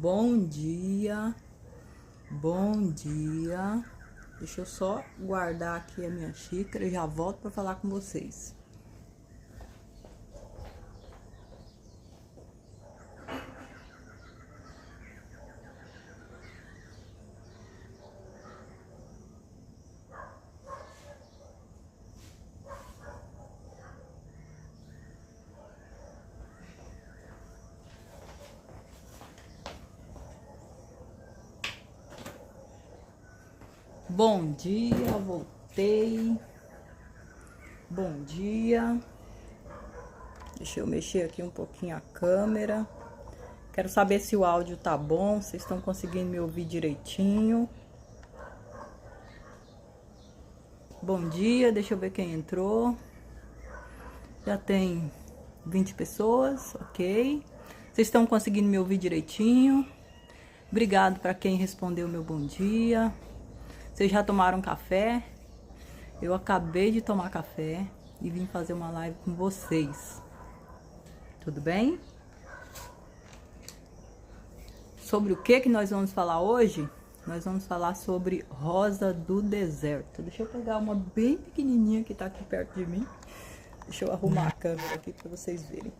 Bom dia, bom dia. Deixa eu só guardar aqui a minha xícara e já volto para falar com vocês. Bom dia, voltei. Bom dia. Deixa eu mexer aqui um pouquinho a câmera. Quero saber se o áudio tá bom, vocês estão conseguindo me ouvir direitinho. Bom dia, deixa eu ver quem entrou. Já tem 20 pessoas, ok. Vocês estão conseguindo me ouvir direitinho. Obrigado para quem respondeu meu bom dia. Vocês já tomaram café? Eu acabei de tomar café e vim fazer uma live com vocês. Tudo bem? Sobre o que nós vamos falar hoje? Nós vamos falar sobre rosa do deserto. Deixa eu pegar uma bem pequenininha que tá aqui perto de mim. Deixa eu arrumar a câmera aqui para vocês verem.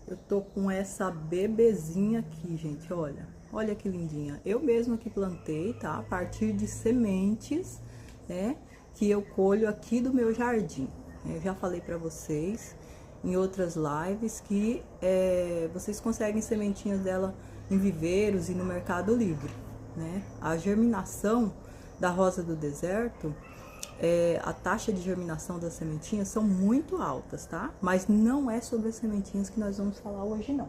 Eu tô com essa bebezinha aqui, gente, olha. Olha que lindinha. Eu mesma que plantei, tá? A partir de sementes, né? Que eu colho aqui do meu jardim. Eu já falei pra vocês em outras lives que vocês conseguem sementinhas dela em viveiros e no Mercado Livre, né? A germinação da rosa do deserto... a taxa de germinação das sementinhas são muito altas, tá? Mas não é sobre as sementinhas que nós vamos falar hoje, não.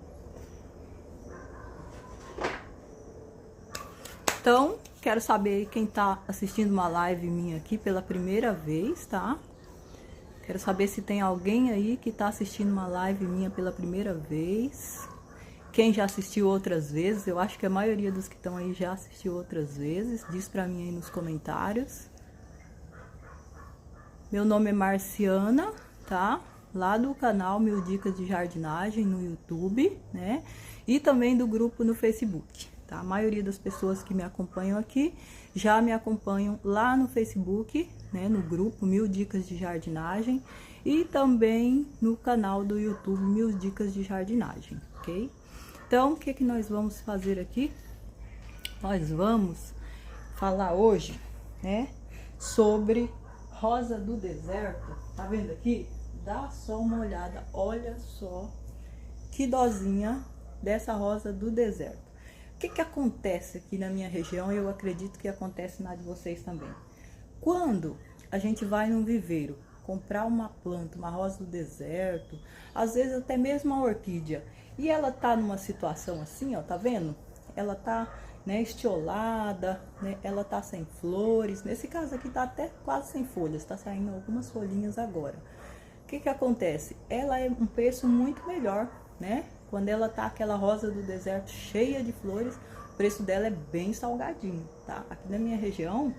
Então, quero saber quem tá assistindo uma live minha aqui pela primeira vez, tá? Quero saber se tem alguém aí que tá assistindo uma live minha pela primeira vez. Quem já assistiu outras vezes, eu acho que a maioria dos que estão aí já assistiu outras vezes. Diz pra mim aí nos comentários. Meu nome é Marciana, tá? Lá do canal Mil Dicas de Jardinagem no YouTube, né? E também do grupo no Facebook, tá? A maioria das pessoas que me acompanham aqui já me acompanham lá no Facebook, né? No grupo Mil Dicas de Jardinagem e também no canal do YouTube Mil Dicas de Jardinagem, ok? Então, o que nós vamos fazer aqui? Nós vamos falar hoje, né? Sobre... rosa do deserto, tá vendo aqui? Dá só uma olhada, olha só que dozinha dessa rosa do deserto. O que acontece aqui na minha região e eu acredito que acontece na de vocês também. Quando a gente vai num viveiro comprar uma planta, uma rosa do deserto, às vezes até mesmo uma orquídea, e ela tá numa situação assim, ó, tá vendo? Ela tá... né, estiolada, né, ela tá sem flores, nesse caso aqui tá até quase sem folhas, tá saindo algumas folhinhas agora. O que acontece? Ela é um preço muito melhor, né, quando ela tá aquela rosa do deserto cheia de flores, o preço dela é bem salgadinho, tá? Aqui na minha região,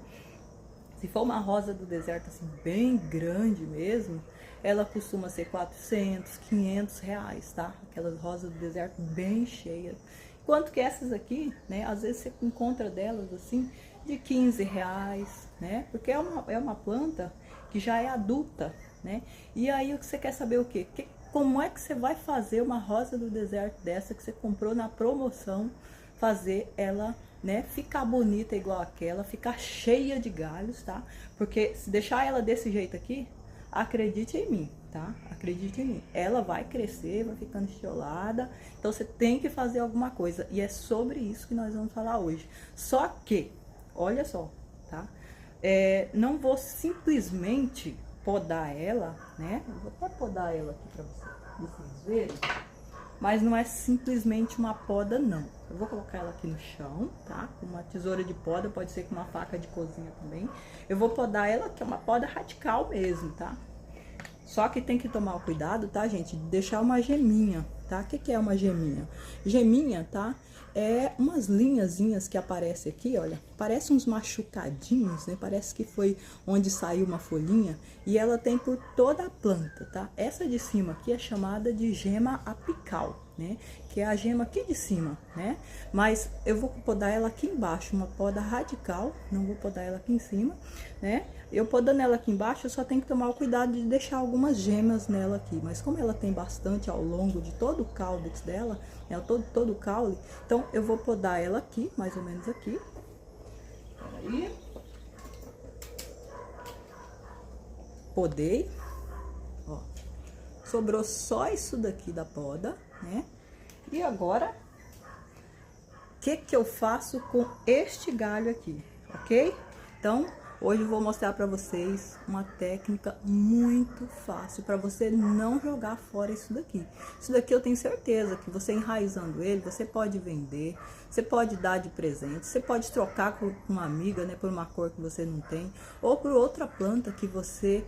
se for uma rosa do deserto assim, bem grande mesmo, ela costuma ser 400, 500 reais, tá? Aquelas rosas do deserto bem cheias. Enquanto que essas aqui, né, às vezes você encontra delas assim, de 15 reais, né? Porque é uma planta que já é adulta, né? E aí você quer saber o quê? Como é que você vai fazer uma rosa do deserto dessa que você comprou na promoção, fazer ela, né, ficar bonita igual aquela, ficar cheia de galhos, tá? Porque se deixar ela desse jeito aqui, acredite em mim, tá? Acredite em mim. Ela vai crescer, vai ficando estiolada. Então você tem que fazer alguma coisa. E é sobre isso que nós vamos falar hoje. Só que, olha só, tá? Não vou simplesmente podar ela, né? Eu vou até podar ela aqui pra vocês verem. Mas não é simplesmente uma poda, não. Eu vou colocar ela aqui no chão, tá? Com uma tesoura de poda, pode ser com uma faca de cozinha também. Eu vou podar ela, que é uma poda radical mesmo, tá? Só que tem que tomar cuidado, tá, gente? De deixar uma geminha, tá? O que é uma geminha? Geminha, tá? é umas linhazinhas que aparecem aqui, olha, parece uns machucadinhos, né? Parece que foi onde saiu uma folhinha, e ela tem por toda a planta, tá? Essa de cima aqui é chamada de gema apical, né? Que é a gema aqui de cima, né? Mas eu vou podar ela aqui embaixo, uma poda radical, não vou podar ela aqui em cima, né? Eu podando ela aqui embaixo, eu só tenho que tomar o cuidado de deixar algumas gemas nela aqui, mas como ela tem bastante ao longo de todo o caudex dela, né, todo o caule, então eu vou podar ela aqui, mais ou menos aqui. Peraí. Podei, ó, sobrou só isso daqui da poda, né? E agora, o que eu faço com este galho aqui, ok? Então, hoje eu vou mostrar para vocês uma técnica muito fácil para você não jogar fora isso daqui. Isso daqui eu tenho certeza que você enraizando ele, você pode vender, você pode dar de presente, você pode trocar com uma amiga, né, por uma cor que você não tem, ou por outra planta que você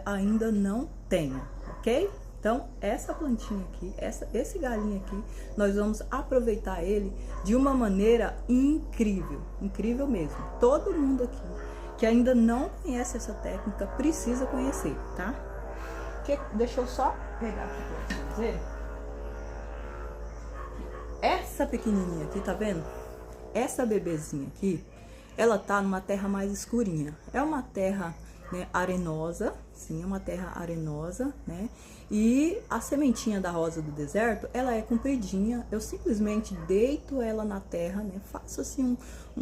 ainda não tenha, ok? Então, essa plantinha aqui, esse galinho aqui, nós vamos aproveitar ele de uma maneira incrível, incrível mesmo. Todo mundo aqui que ainda não conhece essa técnica precisa conhecer, tá? Deixa eu só pegar aqui pra vocês verem. Essa pequenininha aqui, tá vendo? Essa bebezinha aqui, ela tá numa terra mais escurinha. É uma terra, né, arenosa, sim, é uma terra arenosa, né? E a sementinha da rosa do deserto, ela é compridinha. Eu simplesmente deito ela na terra, né? Faço assim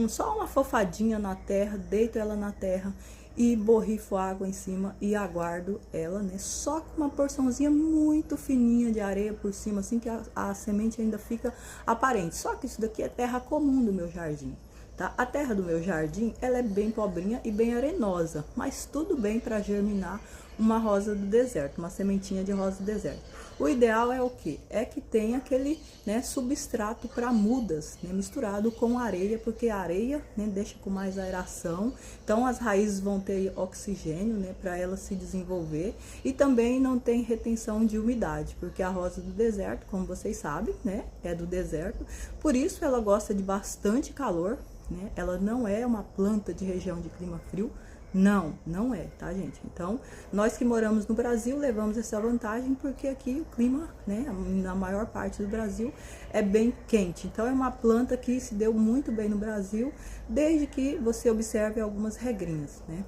só uma fofadinha na terra, deito ela na terra e borrifo água em cima e aguardo ela, né? Só com uma porçãozinha muito fininha de areia por cima, assim que a semente ainda fica aparente. Só que isso daqui é terra comum do meu jardim. Tá? A terra do meu jardim, ela é bem pobrinha e bem arenosa, mas tudo bem para germinar uma rosa do deserto, uma sementinha de rosa do deserto. O ideal é o que? É que tenha aquele, né, substrato para mudas, né, misturado com areia, porque a areia, né, deixa com mais aeração, então as raízes vão ter oxigênio, né, para ela se desenvolver, e também não tem retenção de umidade, porque a rosa do deserto, como vocês sabem, né, é do deserto, por isso ela gosta de bastante calor, né? Ela não é uma planta de região de clima frio, não é, tá, gente? Então, nós que moramos no Brasil levamos essa vantagem porque aqui o clima, né, na maior parte do Brasil é bem quente. Então, é uma planta que se deu muito bem no Brasil, desde que você observe algumas regrinhas, né?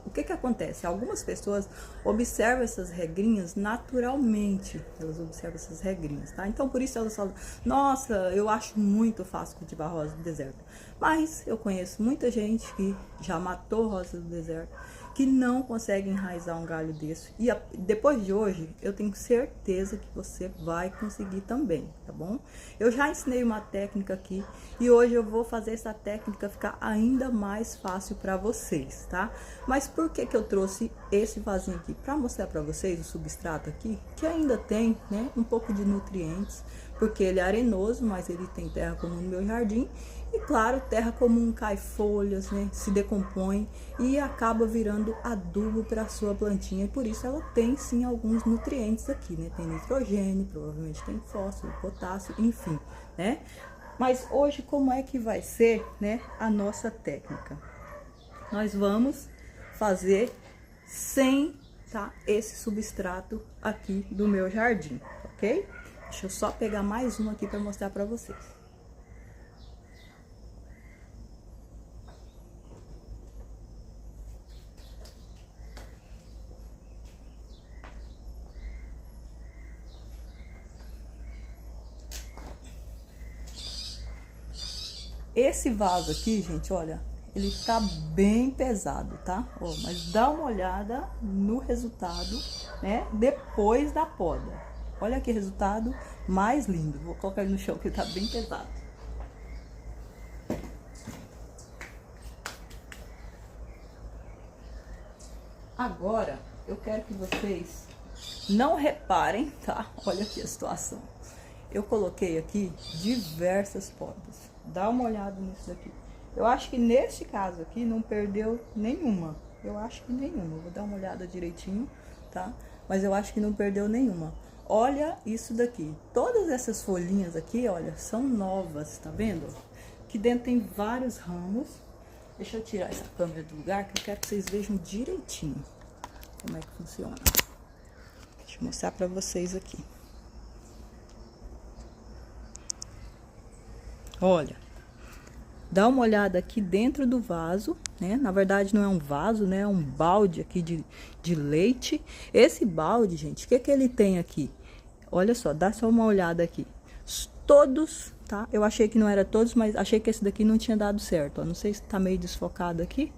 O que acontece? Algumas pessoas observam essas regrinhas naturalmente, elas observam essas regrinhas, tá? Então, por isso elas falam, nossa, eu acho muito fácil cultivar rosa do deserto. Mas eu conheço muita gente que já matou rosa do deserto, que não consegue enraizar um galho desse. E depois de hoje, eu tenho certeza que você vai conseguir também, tá bom? Eu já ensinei uma técnica aqui e hoje eu vou fazer essa técnica ficar ainda mais fácil para vocês, tá? Mas por que eu trouxe esse vasinho aqui? Para mostrar para vocês o substrato aqui, que ainda tem, né, um pouco de nutrientes, porque ele é arenoso, mas ele tem terra comum no meu jardim. E claro, terra comum cai folhas, né, se decompõe e acaba virando adubo para a sua plantinha. E por isso ela tem sim alguns nutrientes aqui, né? Tem nitrogênio, provavelmente tem fósforo, potássio, enfim, né? Mas hoje como é que vai ser, né, a nossa técnica? Nós vamos fazer sem, tá, esse substrato aqui do meu jardim, ok? Deixa eu só pegar mais um aqui para mostrar para vocês. Esse vaso aqui, gente, olha, ele tá bem pesado, tá? Ó, mas dá uma olhada no resultado, né, depois da poda. Olha que resultado mais lindo. Vou colocar ele no chão, que ele tá bem pesado. Agora, eu quero que vocês não reparem, tá? Olha aqui a situação. Eu coloquei aqui diversas podas. Dá uma olhada nisso daqui. Eu acho que neste caso aqui não perdeu nenhuma. Eu acho que nenhuma. Vou dar uma olhada direitinho, tá? Mas eu acho que não perdeu nenhuma. Olha isso daqui. Todas essas folhinhas aqui, olha, são novas, tá vendo? Aqui dentro tem vários ramos. Deixa eu tirar essa câmera do lugar, que eu quero que vocês vejam direitinho como é que funciona. Deixa eu mostrar pra vocês aqui. Olha, dá uma olhada aqui dentro do vaso, né? Na verdade não é um vaso, né? É um balde aqui de leite. Esse balde, gente, o que que ele tem aqui? Olha só, dá só uma olhada aqui. Todos, tá? Eu achei que não era todos, mas achei que esse daqui não tinha dado certo, ó. Não sei se tá meio desfocado aqui,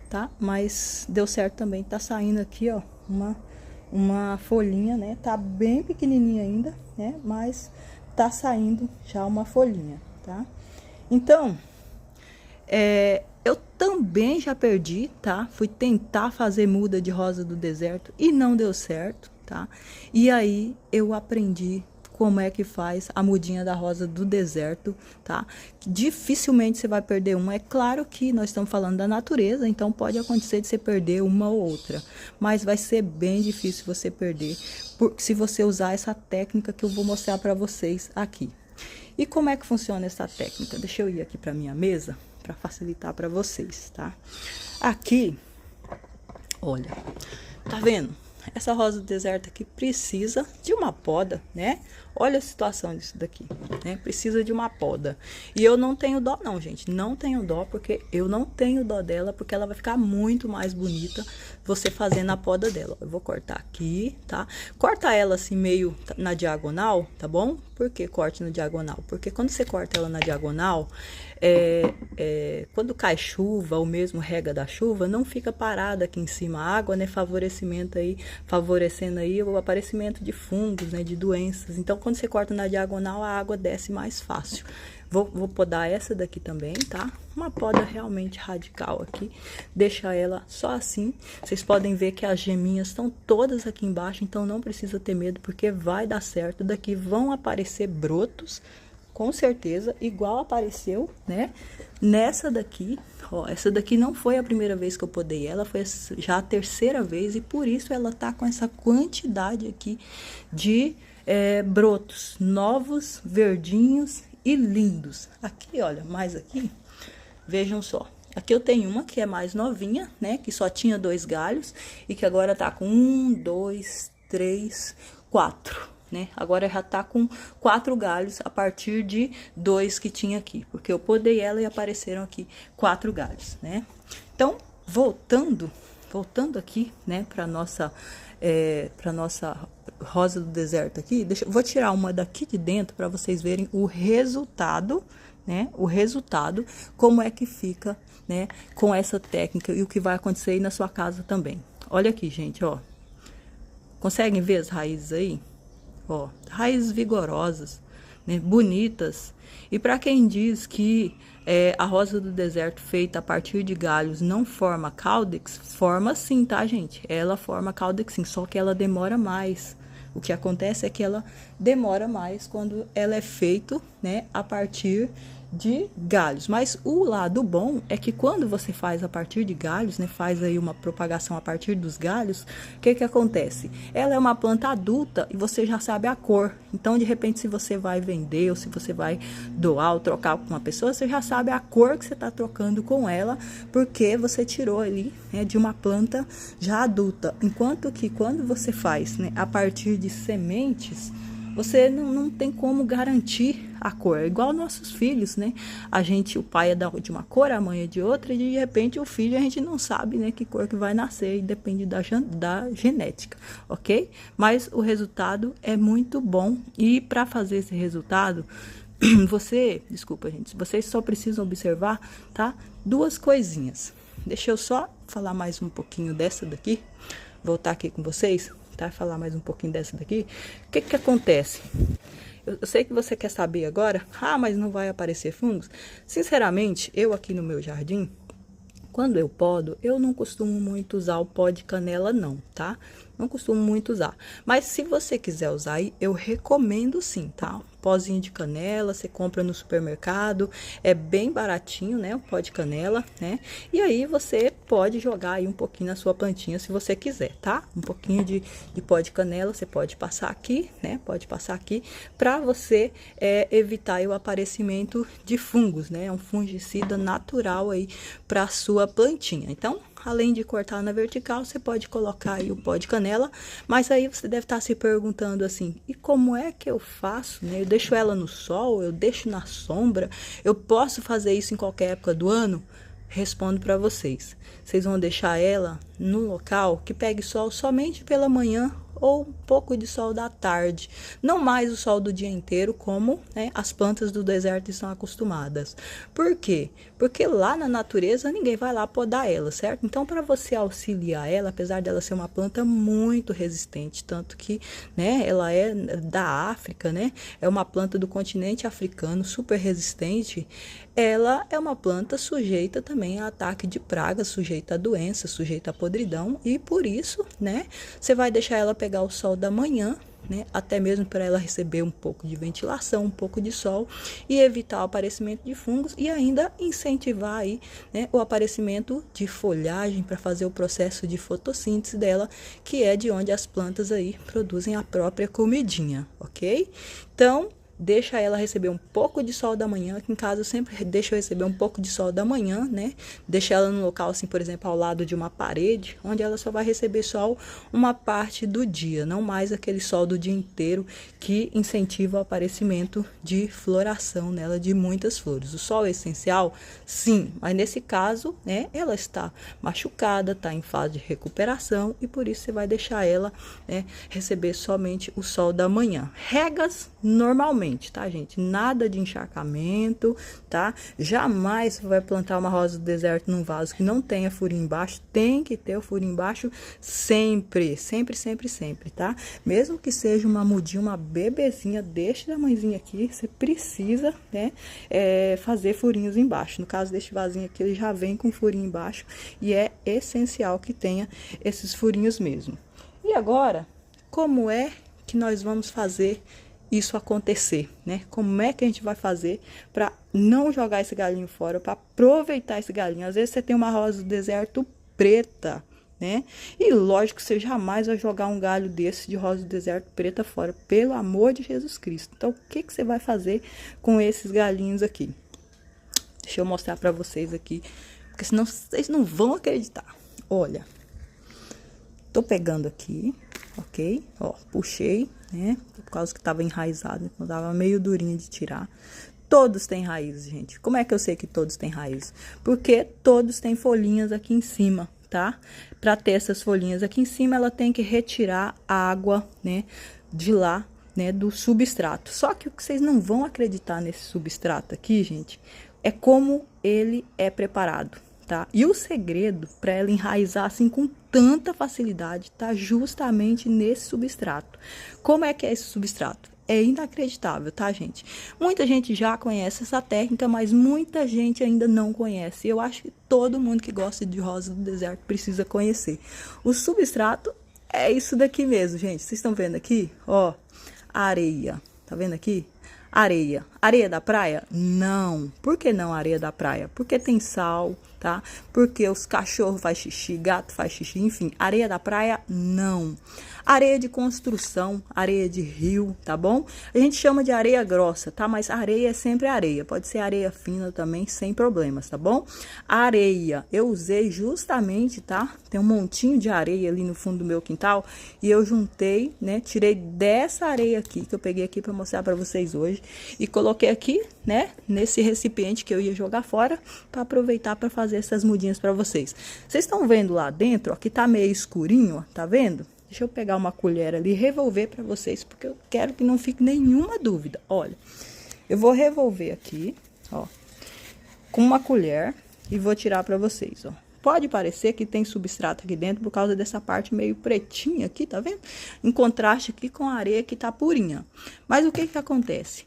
tá? Mas deu certo também. Tá saindo aqui, ó, uma folhinha, né? Tá bem pequenininha ainda, né? Mas tá saindo já uma folhinha, tá? Então, eu também já perdi, tá? Fui tentar fazer muda de rosa do deserto e não deu certo, tá? E aí eu aprendi como é que faz a mudinha da rosa do deserto, tá? Dificilmente você vai perder uma. É claro que nós estamos falando da natureza, então pode acontecer de você perder uma ou outra, mas vai ser bem difícil você perder se você usar essa técnica que eu vou mostrar para vocês aqui. E como é que funciona essa técnica? Deixa eu ir aqui para minha mesa para facilitar para vocês, tá? Aqui, olha, tá vendo? Essa rosa do deserto aqui precisa de uma poda, né? Olha a situação disso daqui, né? Precisa de uma poda. E eu não tenho dó não, gente. Não tenho dó, porque eu não tenho dó dela, porque ela vai ficar muito mais bonita você fazendo a poda dela. Eu vou cortar aqui, tá? Corta ela assim meio na diagonal, tá bom? Por que corte na diagonal? Porque quando você corta ela na diagonal, quando cai chuva, ou mesmo rega da chuva, não fica parada aqui em cima a água, né? Favorecendo aí o aparecimento de fungos, né? De doenças. Então, quando você corta na diagonal, a água desce mais fácil. Vou podar essa daqui também, tá? Uma poda realmente radical aqui. Deixa ela só assim. Vocês podem ver que as geminhas estão todas aqui embaixo, então não precisa ter medo, porque vai dar certo. Daqui vão aparecer brotos, com certeza, igual apareceu, né? Nessa daqui, ó, essa daqui não foi a primeira vez que eu podei ela, foi já a terceira vez, e por isso ela tá com essa quantidade aqui de brotos novos, verdinhos e lindos. Aqui, olha, mais aqui, vejam só. Aqui eu tenho uma que é mais novinha, né? Que só tinha 2 galhos e que agora tá com 1, 2, 3, 4, né? Agora já tá com 4 galhos a partir de 2 que tinha aqui, porque eu podei ela e apareceram aqui 4 galhos, né? Então, voltando aqui, né, para nossa rosa do deserto aqui, vou tirar uma daqui de dentro para vocês verem o resultado, né? O resultado, como é que fica, né, com essa técnica e o que vai acontecer aí na sua casa também. Olha aqui, gente, ó. Conseguem ver as raízes aí? Ó, raízes vigorosas, né, bonitas. E para quem diz que a rosa do deserto feita a partir de galhos não forma caudex, forma sim, tá, gente? Ela forma caudex sim, só que ela demora mais. O que acontece é que ela demora mais quando ela é feita, né, a partir de galhos. Mas o lado bom é que quando você faz a partir de galhos, né, faz aí uma propagação a partir dos galhos, o que que acontece? Ela é uma planta adulta e você já sabe a cor. Então, de repente, se você vai vender ou se você vai doar ou trocar com uma pessoa, você já sabe a cor que você está trocando com ela, porque você tirou ali, né, de uma planta já adulta. Enquanto que quando você faz, né, a partir de sementes, você não tem como garantir a cor. É igual nossos filhos, né? O pai é de uma cor, a mãe é de outra, e de repente o filho a gente não sabe, né, que cor que vai nascer, e depende da genética, ok? Mas o resultado é muito bom, e para fazer esse resultado, desculpa, gente, vocês só precisam observar, tá? 2 coisinhas. Deixa eu só falar mais um pouquinho dessa daqui, voltar aqui com vocês, tá? Falar mais um pouquinho dessa daqui. O que que acontece? Eu sei que você quer saber agora, mas não vai aparecer fungos? Sinceramente, eu aqui no meu jardim, quando eu podo, eu não costumo muito usar o pó de canela não, tá? Não costumo muito usar. Mas se você quiser usar aí, eu recomendo sim, tá? pozinho de canela, você compra no supermercado, é bem baratinho, né, o pó de canela, né, e aí você pode jogar aí um pouquinho na sua plantinha se você quiser, tá? Um pouquinho de pó de canela, você pode passar aqui, né, pode passar aqui, para você evitar aí o aparecimento de fungos, né, é um fungicida natural aí para sua plantinha. Então, além de cortar na vertical, você pode colocar aí o pó de canela, mas aí você deve estar se perguntando assim, e como é que eu faço, né? Eu deixo ela no sol, eu deixo na sombra, eu posso fazer isso em qualquer época do ano? Respondo para vocês. Vocês vão deixar ela no local que pegue sol somente pela manhã ou um pouco de sol da tarde, não mais o sol do dia inteiro, como, né, as plantas do deserto estão acostumadas. Por quê? Porque lá na natureza ninguém vai lá podar ela, certo? Então, para você auxiliar ela, apesar dela ser uma planta muito resistente, tanto que, né, ela é da África, né, é uma planta do continente africano, super resistente, ela é uma planta sujeita também a ataque de pragas, sujeita a doenças, sujeita a podridão, e por isso, né, você vai deixar ela pegar o sol da manhã, né, até mesmo para ela receber um pouco de ventilação, um pouco de sol e evitar o aparecimento de fungos e ainda incentivar aí, né, o aparecimento de folhagem para fazer o processo de fotossíntese dela, que é de onde as plantas aí produzem a própria comidinha, ok? Então, deixa ela receber um pouco de sol da manhã. Aqui em casa eu sempre deixo receber um pouco de sol da manhã, né? Deixa ela no local, assim, por exemplo, ao lado de uma parede, onde ela só vai receber sol uma parte do dia, não mais aquele sol do dia inteiro que incentiva o aparecimento de floração nela de muitas flores. O sol é essencial? Sim, mas nesse caso, né, ela está machucada, está em fase de recuperação e por isso você vai deixar ela, né, receber somente o sol da manhã. Regas normalmente, tá, gente? Nada de encharcamento, tá? Jamais você vai plantar uma rosa do deserto num vaso que não tenha furinho embaixo. Tem que ter o furinho embaixo sempre, sempre, sempre, sempre, tá? Mesmo que seja uma mudinha, uma bebezinha deste tamanhozinho aqui, você precisa, né, fazer furinhos embaixo. No caso deste vasinho aqui, ele já vem com furinho embaixo e é essencial que tenha esses furinhos mesmo. E agora, como é que nós vamos fazer isso acontecer, né? Como é que a gente vai fazer para não jogar esse galinho fora, para aproveitar esse galinho? Às vezes você tem uma rosa do deserto preta, né? E lógico que você jamais vai jogar um galho desse de rosa do deserto preta fora, pelo amor de Jesus Cristo. Então, o que que você vai fazer com esses galinhos aqui? Deixa eu mostrar para vocês aqui, porque senão vocês não vão acreditar. Olha, tô pegando aqui, ok? Ó, puxei, né? Por causa que tava enraizado, então tava meio durinho de tirar. Todos têm raízes, gente. Como é que eu sei que todos têm raízes? Porque todos têm folhinhas aqui em cima, tá? Para ter essas folhinhas aqui em cima, ela tem que retirar a água, né, de lá, né, do substrato. Só que o que vocês não vão acreditar nesse substrato aqui, gente, é como ele é preparado, tá? E o segredo para ela enraizar assim com tanta facilidade tá justamente nesse substrato. Como é que é esse substrato? É inacreditável, tá, gente? Muita gente já conhece essa técnica, mas muita gente ainda não conhece. Eu acho que todo mundo que gosta de rosa do deserto precisa conhecer. O substrato é isso daqui mesmo, gente. Vocês estão vendo aqui? Ó, areia. Tá vendo aqui? Areia. Areia da praia? Não. Por que não areia da praia? Porque tem sal, tá? Porque os cachorros fazem xixi, gato faz xixi, enfim. Areia da praia? Não. Areia de construção, areia de rio, tá bom? A gente chama de areia grossa, tá? Mas areia é sempre areia. Pode ser areia fina também, sem problemas, tá bom? Areia, eu usei justamente, tá? Tem um montinho de areia ali no fundo do meu quintal e eu juntei, né? Tirei dessa areia aqui, que eu peguei aqui pra mostrar pra vocês hoje e coloquei aqui, né? Nesse recipiente que eu ia jogar fora pra aproveitar pra fazer essas mudinhas pra vocês. Vocês estão vendo lá dentro, ó, que tá meio escurinho, ó, tá vendo? Deixa eu pegar uma colher ali e revolver para vocês, porque eu quero que não fique nenhuma dúvida. Olha, eu vou revolver aqui, ó, com uma colher e vou tirar para vocês, ó. Pode parecer que tem substrato aqui dentro por causa dessa parte meio pretinha aqui, tá vendo? Em contraste aqui com a areia que tá purinha. Mas o que que acontece?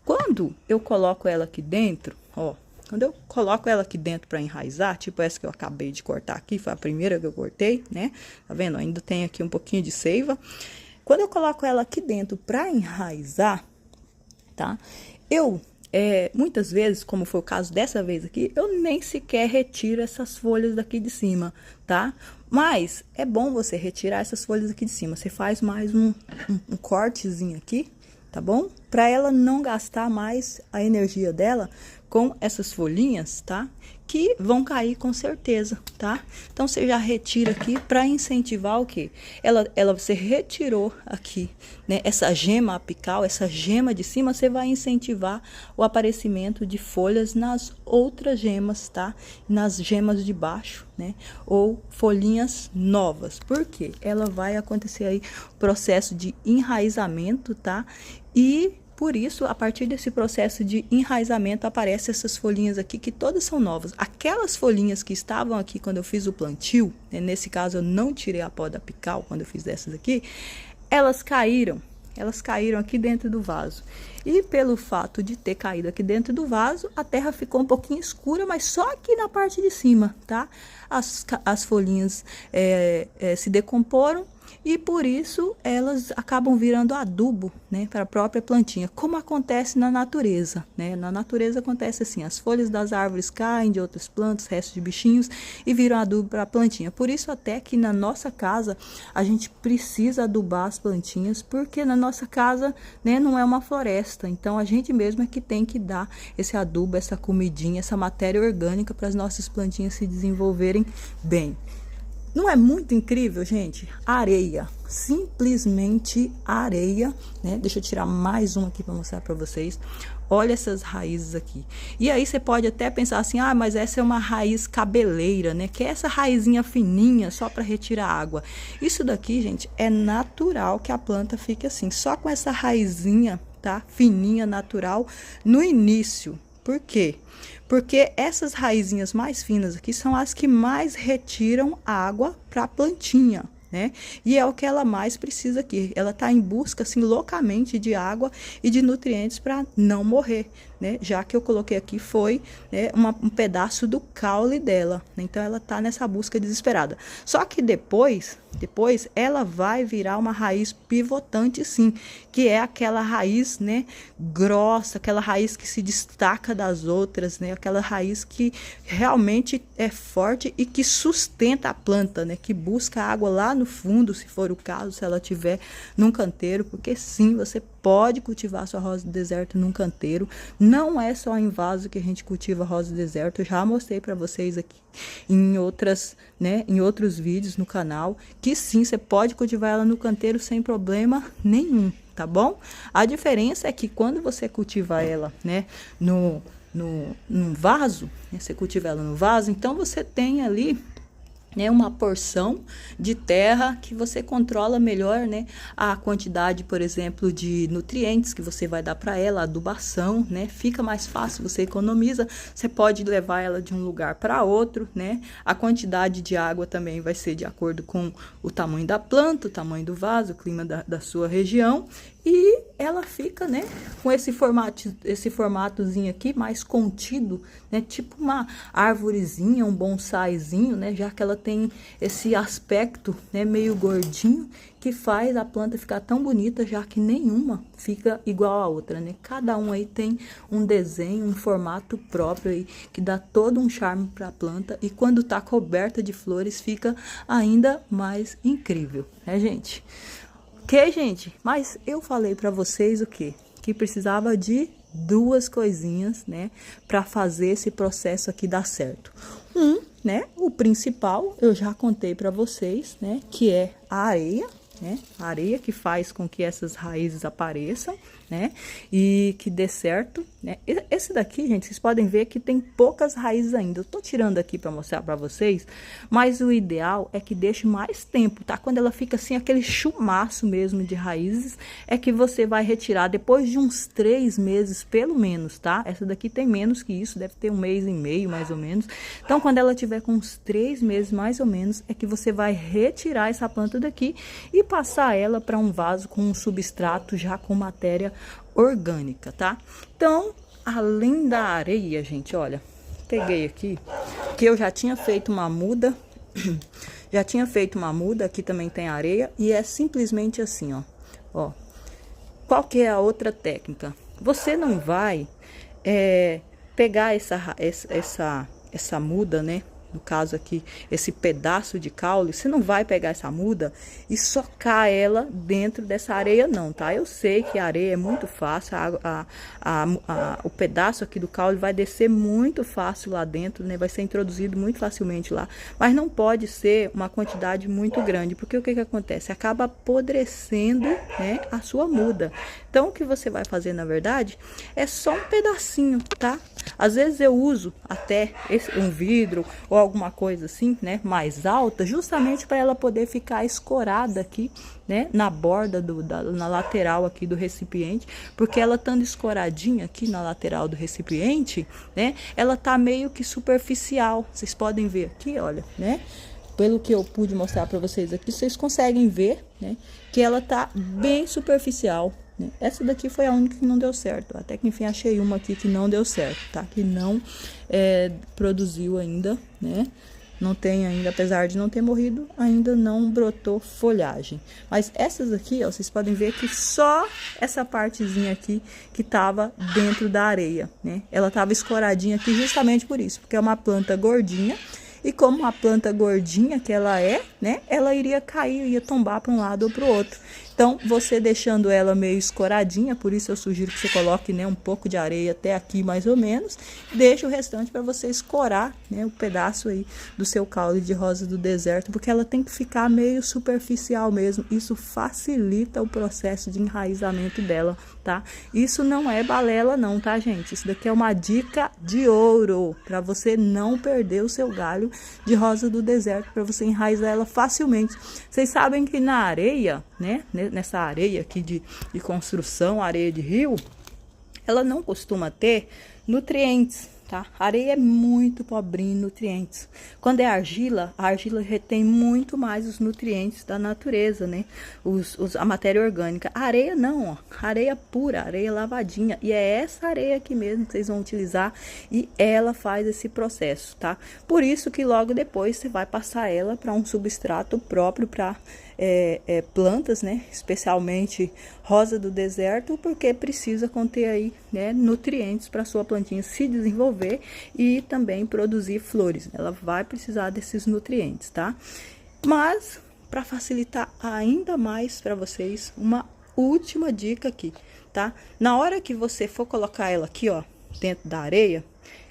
Quando eu coloco ela aqui dentro, ó, quando eu coloco ela aqui dentro para enraizar, tipo essa que eu acabei de cortar aqui, foi a primeira que eu cortei, né? Tá vendo? Ainda tem aqui um pouquinho de seiva. Quando eu coloco ela aqui dentro para enraizar, tá? Muitas vezes, como foi o caso dessa vez aqui, eu nem sequer retiro essas folhas daqui de cima, tá? Mas é bom você retirar essas folhas aqui de cima. Você faz mais um cortezinho aqui, tá bom? Para ela não gastar mais a energia dela com essas folhinhas, tá? Que vão cair com certeza, tá? Então, você já retira aqui para incentivar o quê? Você retirou aqui, né? Essa gema apical, essa gema de cima, você vai incentivar o aparecimento de folhas nas outras gemas, tá? Nas gemas de baixo, né? Ou folhinhas novas. Por quê? Ela vai acontecer aí o processo de enraizamento, tá? E por isso, a partir desse processo de enraizamento, aparecem essas folhinhas aqui, que todas são novas. Aquelas folhinhas que estavam aqui quando eu fiz o plantio, né, nesse caso eu não tirei a poda apical quando eu fiz dessas aqui, elas caíram aqui dentro do vaso. E pelo fato de ter caído aqui dentro do vaso, a terra ficou um pouquinho escura, mas só aqui na parte de cima, tá? As folhinhas se decomporam, e por isso elas acabam virando adubo, né, para a própria plantinha, como acontece na natureza, né? Na natureza acontece assim, as folhas das árvores caem de outras plantas, restos de bichinhos, e viram adubo para a plantinha. Por isso até que na nossa casa a gente precisa adubar as plantinhas, porque na nossa casa, né, não é uma floresta, então a gente mesmo é que tem que dar esse adubo, essa comidinha, essa matéria orgânica para as nossas plantinhas se desenvolverem bem. Não é muito incrível, gente? Areia, simplesmente areia, né? Deixa eu tirar mais uma aqui para mostrar para vocês. Olha essas raízes aqui. E aí você pode até pensar assim, ah, mas essa é uma raiz cabeleira, né? Que é essa raizinha fininha só para retirar água. Isso daqui, gente, é natural que a planta fique assim, só com essa raizinha, tá? Fininha, natural, no início. Por quê? Porque essas raizinhas mais finas aqui são as que mais retiram água para a plantinha, né? E é o que ela mais precisa aqui. Ela está em busca, assim, loucamente de água e de nutrientes para não morrer, né? Já que eu coloquei aqui foi, né, um pedaço do caule dela, né? Então ela está nessa busca desesperada. Só que depois ela vai virar uma raiz pivotante, sim, que é aquela raiz, né, grossa, aquela raiz que se destaca das outras, né? Aquela raiz que realmente é forte e que sustenta a planta, né? Que busca água lá no fundo, se for o caso, se ela tiver num canteiro, porque sim, você pode cultivar sua rosa do deserto num canteiro. Não é só em vaso que a gente cultiva rosa do deserto. Eu já mostrei para vocês aqui em outros vídeos no canal, que sim, você pode cultivar ela no canteiro sem problema nenhum, tá bom? A diferença é que quando você cultiva ela, né, num vaso, né, você cultiva ela no vaso, então você tem ali, né, uma porção de terra que você controla melhor, né, a quantidade, por exemplo, de nutrientes que você vai dar para ela, a adubação, né, fica mais fácil, você economiza, você pode levar ela de um lugar para outro, né, a quantidade de água também vai ser de acordo com o tamanho da planta, o tamanho do vaso, o clima da sua região, e ela fica, né, com esse formatozinho aqui mais contido, né, tipo uma árvorezinha, um bonsaizinho, né, já que ela tem esse aspecto, né, meio gordinho, que faz a planta ficar tão bonita, já que nenhuma fica igual a outra, né? Cada um aí tem um desenho, um formato próprio aí, que dá todo um charme para a planta, e quando tá coberta de flores fica ainda mais incrível, né, gente? Ok, gente? Mas eu falei para vocês o quê? Que precisava de duas coisinhas, né, para fazer esse processo aqui dar certo. Né, o principal, eu já contei para vocês, né, que é a areia, né, a areia que faz com que essas raízes apareçam, né, e que dê certo, né. Esse daqui, gente, vocês podem ver que tem poucas raízes ainda. Eu tô tirando aqui para mostrar para vocês, mas o ideal é que deixe mais tempo, tá? Quando ela fica assim, aquele chumaço mesmo de raízes, é que você vai retirar depois de uns 3 meses, pelo menos, tá? Essa daqui tem menos que isso, deve ter 1 mês e meio, mais ou menos. Então, quando ela tiver com uns 3 meses, mais ou menos, é que você vai retirar essa planta daqui e passar ela para um vaso com um substrato já com matéria orgânica, tá? Então, além da areia, gente, olha, peguei aqui, que eu já tinha feito uma muda, aqui também tem areia, e é simplesmente assim, ó. Qual que é a outra técnica? você não vai pegar essa muda, né? No caso aqui, esse pedaço de caule, você não vai pegar essa muda e socar ela dentro dessa areia não, tá? Eu sei que a areia é muito fácil, o pedaço aqui do caule vai descer muito fácil lá dentro, né? Vai ser introduzido muito facilmente lá, mas não pode ser uma quantidade muito grande, porque o que acontece? Acaba apodrecendo, né, a sua muda. Então, o que você vai fazer, na verdade, é só um pedacinho, tá? Às vezes eu uso até um vidro ou alguma coisa assim, né, mais alta, justamente para ela poder ficar escorada aqui, né, na borda na lateral aqui do recipiente, porque ela estando escoradinha aqui na lateral do recipiente, né, ela tá meio que superficial. Vocês podem ver aqui, olha, né? Pelo que eu pude mostrar para vocês aqui, vocês conseguem ver, né, que ela tá bem superficial. Essa daqui foi a única que não deu certo. Até que enfim achei uma aqui que não deu certo, tá? Que não produziu ainda, né? Não tem ainda, apesar de não ter morrido, ainda não brotou folhagem. Mas essas aqui, ó, vocês podem ver que só essa partezinha aqui que tava dentro da areia, né? Ela tava escoradinha aqui justamente por isso, porque é uma planta gordinha. E como uma planta gordinha que ela é, né? Ela iria cair, ia tombar para um lado ou para o outro. Então, você deixando ela meio escoradinha, por isso eu sugiro que você coloque, né, um pouco de areia até aqui mais ou menos. Deixa o restante para você escorar, né, o pedaço aí do seu caule de rosa do deserto, porque ela tem que ficar meio superficial mesmo. Isso facilita o processo de enraizamento dela, tá? Isso não é balela não, tá, gente? Isso daqui é uma dica de ouro para você não perder o seu galho de rosa do deserto, para você enraizar ela facilmente. Vocês sabem que na areia, né, nessa areia aqui de construção, areia de rio, ela não costuma ter nutrientes, tá? A areia é muito pobrinha em nutrientes. Quando é argila, a argila retém muito mais os nutrientes da natureza, né? A matéria orgânica. A areia não, ó. Areia pura, areia lavadinha. E é essa areia aqui mesmo que vocês vão utilizar e ela faz esse processo, tá? Por isso que logo depois você vai passar ela para um substrato próprio para plantas, né? Especialmente rosa do deserto, porque precisa conter aí, né, nutrientes para sua plantinha se desenvolver e também produzir flores. Ela vai precisar desses nutrientes, tá? Mas para facilitar ainda mais para vocês, uma última dica aqui, tá? Na hora que você for colocar ela aqui, ó, dentro da areia,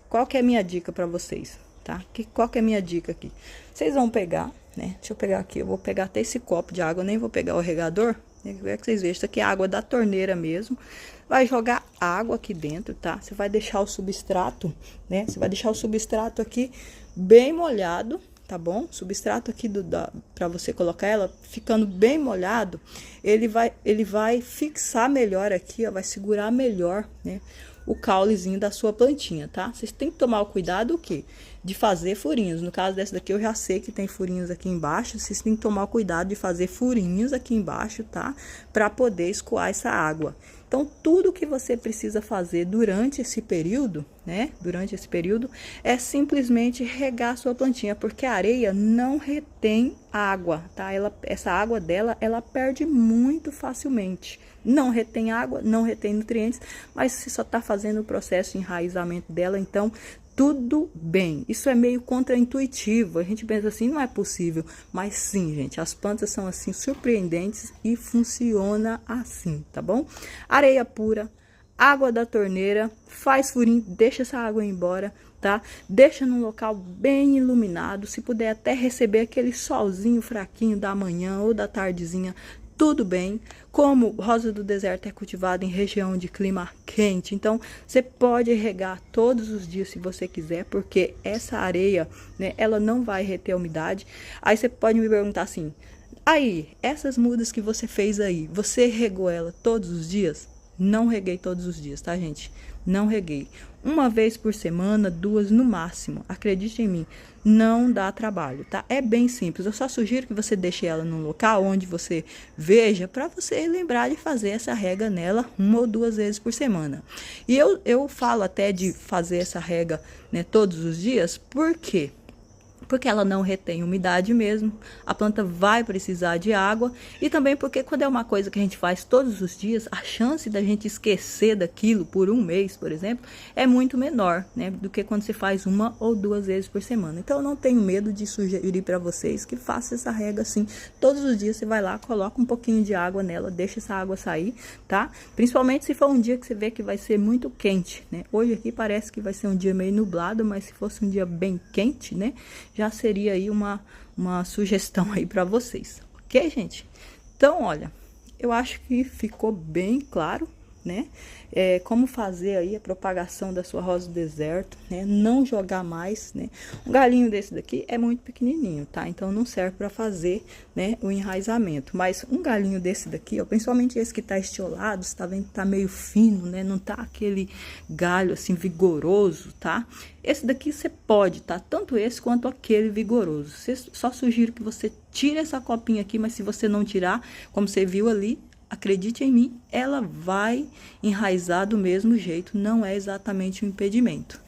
qual que é a minha dica para vocês, tá? Qual que é a minha dica aqui? Vocês vão pegar, né? Deixa eu pegar aqui, eu vou pegar até esse copo de água, eu nem vou pegar o regador, né? Que vocês vejam, isso aqui é água da torneira mesmo. Vai jogar água aqui dentro, tá? Você vai deixar o substrato, né? Você vai deixar o substrato aqui bem molhado, tá bom? Substrato aqui para você colocar ela ficando bem molhado, ele vai fixar melhor aqui, ó, vai segurar melhor, né, o caulezinho da sua plantinha, tá? Vocês têm que tomar o cuidado o quê? De fazer furinhos. No caso dessa daqui eu já sei que tem furinhos aqui embaixo, vocês têm que tomar o cuidado de fazer furinhos aqui embaixo, tá? Para poder escoar essa água. Então, tudo que você precisa fazer durante esse período, né? Durante esse período, é simplesmente regar a sua plantinha, porque a areia não retém água, tá? Essa água dela, ela perde muito facilmente. Não retém água, não retém nutrientes, mas você só tá fazendo o processo de enraizamento dela, então tudo bem. Isso é meio contraintuitivo, a gente pensa assim, não é possível, mas sim, gente, as plantas são assim surpreendentes e funciona assim, tá bom? Areia pura, água da torneira, faz furinho, deixa essa água ir embora, tá? Deixa num local bem iluminado, se puder até receber aquele solzinho fraquinho da manhã ou da tardezinha, tudo bem. Como rosa do deserto é cultivada em região de clima quente, então você pode regar todos os dias se você quiser, porque essa areia, né, ela não vai reter a umidade. Aí você pode me perguntar assim, aí, essas mudas que você fez aí, você regou ela todos os dias? Não reguei todos os dias, tá, gente? Não reguei. Uma vez por semana, 2 no máximo. Acredite em mim, não dá trabalho, tá? É bem simples. Eu só sugiro que você deixe ela num local onde você veja, para você lembrar de fazer essa rega nela 1 ou 2 vezes por semana. E eu falo até de fazer essa rega, né, todos os dias, por quê? porque ela não retém umidade mesmo, a planta vai precisar de água, e também porque quando é uma coisa que a gente faz todos os dias, a chance da gente esquecer daquilo por um mês, por exemplo, é muito menor, né, do que quando você faz 1 ou 2 vezes por semana. Então eu não tenho medo de sugerir para vocês que faça essa rega assim, todos os dias você vai lá, coloca um pouquinho de água nela, deixa essa água sair, tá? Principalmente se for um dia que você vê que vai ser muito quente, né? Hoje aqui parece que vai ser um dia meio nublado, mas se fosse um dia bem quente, né, já seria aí uma sugestão aí para vocês, ok, gente? Então, olha, eu acho que ficou bem claro, né, como fazer aí a propagação da sua rosa do deserto, né, não jogar mais, né. Um galinho desse daqui é muito pequenininho, tá? Então não serve para fazer, né, o enraizamento, mas um galinho desse daqui, ó, principalmente esse que tá estiolado, você tá vendo que tá meio fino, né, não tá aquele galho assim vigoroso, tá? Esse daqui você pode, tá? Tanto esse quanto aquele vigoroso. Só sugiro que você tire essa copinha aqui, mas se você não tirar, como você viu ali, acredite em mim, ela vai enraizar do mesmo jeito, não é exatamente um impedimento.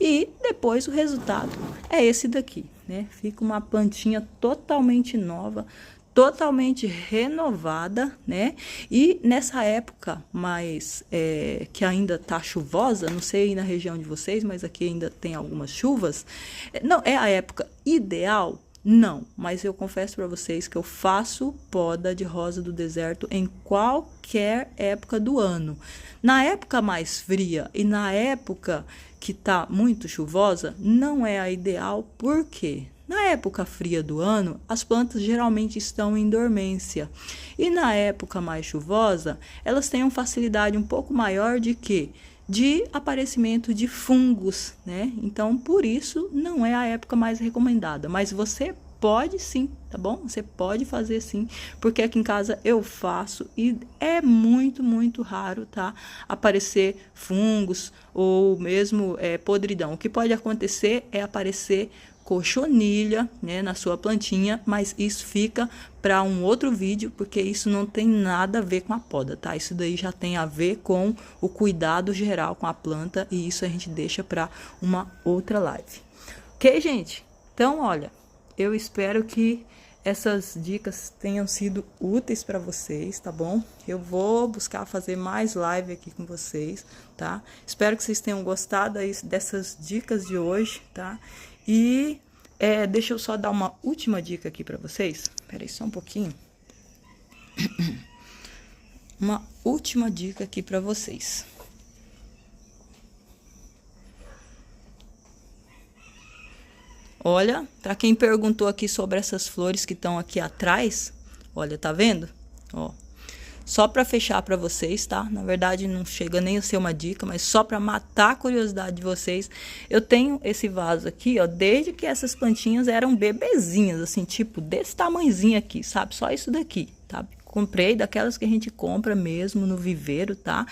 E depois o resultado é esse daqui, né? Fica uma plantinha totalmente nova, totalmente renovada, né? E nessa época mais que ainda tá chuvosa, não sei aí na região de vocês, mas aqui ainda tem algumas chuvas, não é a época ideal. Não, mas eu confesso para vocês que eu faço poda de rosa do deserto em qualquer época do ano. Na época mais fria e na época que tá muito chuvosa, não é a ideal, por quê? Na época fria do ano, as plantas geralmente estão em dormência. E na época mais chuvosa, elas têm uma facilidade um pouco maior de quê? De aparecimento de fungos, né? Então, por isso, não é a época mais recomendada. Mas você pode sim, tá bom? Você pode fazer sim, porque aqui em casa eu faço e é muito, muito raro, tá? Aparecer fungos ou mesmo podridão. O que pode acontecer é aparecer cochonilha, né, na sua plantinha, mas isso fica para um outro vídeo, porque isso não tem nada a ver com a poda, tá? Isso daí já tem a ver com o cuidado geral com a planta e isso a gente deixa para uma outra live. Ok, gente? Então, olha, eu espero que essas dicas tenham sido úteis para vocês, tá bom? Eu vou buscar fazer mais live aqui com vocês, tá? Espero que vocês tenham gostado aí dessas dicas de hoje, tá? E deixa eu só dar uma última dica aqui para vocês. Espera aí só um pouquinho. Uma última dica aqui para vocês. Olha, para quem perguntou aqui sobre essas flores que estão aqui atrás, olha, tá vendo? Ó. Só para fechar para vocês, tá? Na verdade, não chega nem a ser uma dica, mas só para matar a curiosidade de vocês, eu tenho esse vaso aqui, ó, desde que essas plantinhas eram bebezinhas, assim, tipo, desse tamanhozinho aqui, sabe? Só isso daqui, tá? Comprei daquelas que a gente compra mesmo no viveiro, tá?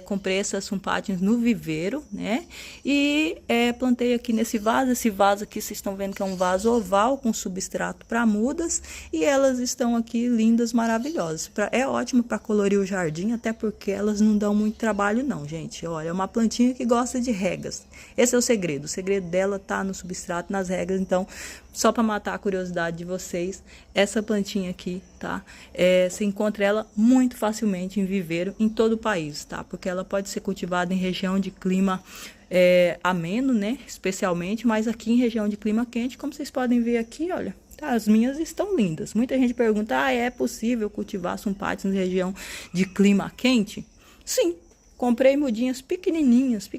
Comprei essas sumpátias no viveiro, né? E plantei aqui nesse vaso. Esse vaso aqui, vocês estão vendo que é um vaso oval com substrato para mudas. E elas estão aqui lindas, maravilhosas. É ótimo para colorir o jardim, até porque elas não dão muito trabalho não, gente. Olha, é uma plantinha que gosta de regas. Esse é o segredo. O segredo dela tá no substrato, nas regas. Então, só para matar a curiosidade de vocês, essa plantinha aqui, tá? Você encontra ela muito facilmente em viveiro em todo o país, tá? Porque ela pode ser cultivada em região de clima ameno, né? Especialmente, mas aqui em região de clima quente, como vocês podem ver aqui, olha, tá? As minhas estão lindas. Muita gente pergunta, é possível cultivar sumpátias em região de clima quente? Sim. Comprei mudinhas pequenininhas,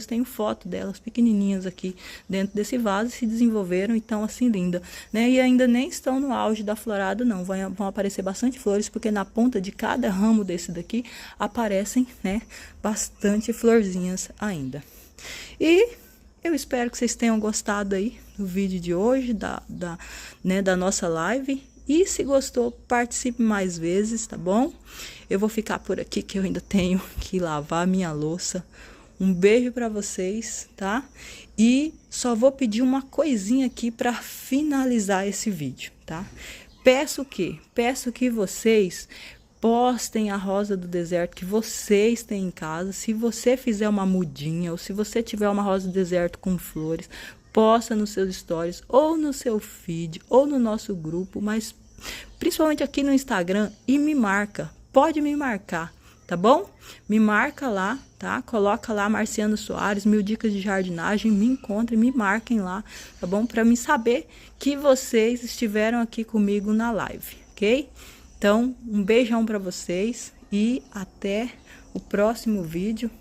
tenho foto delas pequenininhas aqui dentro desse vaso, se desenvolveram e estão assim linda, né? E ainda nem estão no auge da florada não, vão aparecer bastante flores, porque na ponta de cada ramo desse daqui aparecem, né, bastante florzinhas ainda. E eu espero que vocês tenham gostado aí do vídeo de hoje, da nossa live. E se gostou, participe mais vezes, tá bom? Eu vou ficar por aqui que eu ainda tenho que lavar minha louça. Um beijo para vocês, tá? E só vou pedir uma coisinha aqui para finalizar esse vídeo, tá? Peço que vocês postem a rosa do deserto que vocês têm em casa. Se você fizer uma mudinha ou se você tiver uma rosa do deserto com flores, posta nos seus stories, ou no seu feed, ou no nosso grupo, mas principalmente aqui no Instagram, e me marca. Pode me marcar, tá bom? Me marca lá, tá? Coloca lá Marciana Soares, 1000 dicas de jardinagem, me encontrem, me marquem lá, tá bom? Para mim saber que vocês estiveram aqui comigo na live, ok? Então, um beijão para vocês e até o próximo vídeo,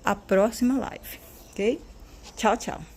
a próxima live, ok? Tchau, tchau.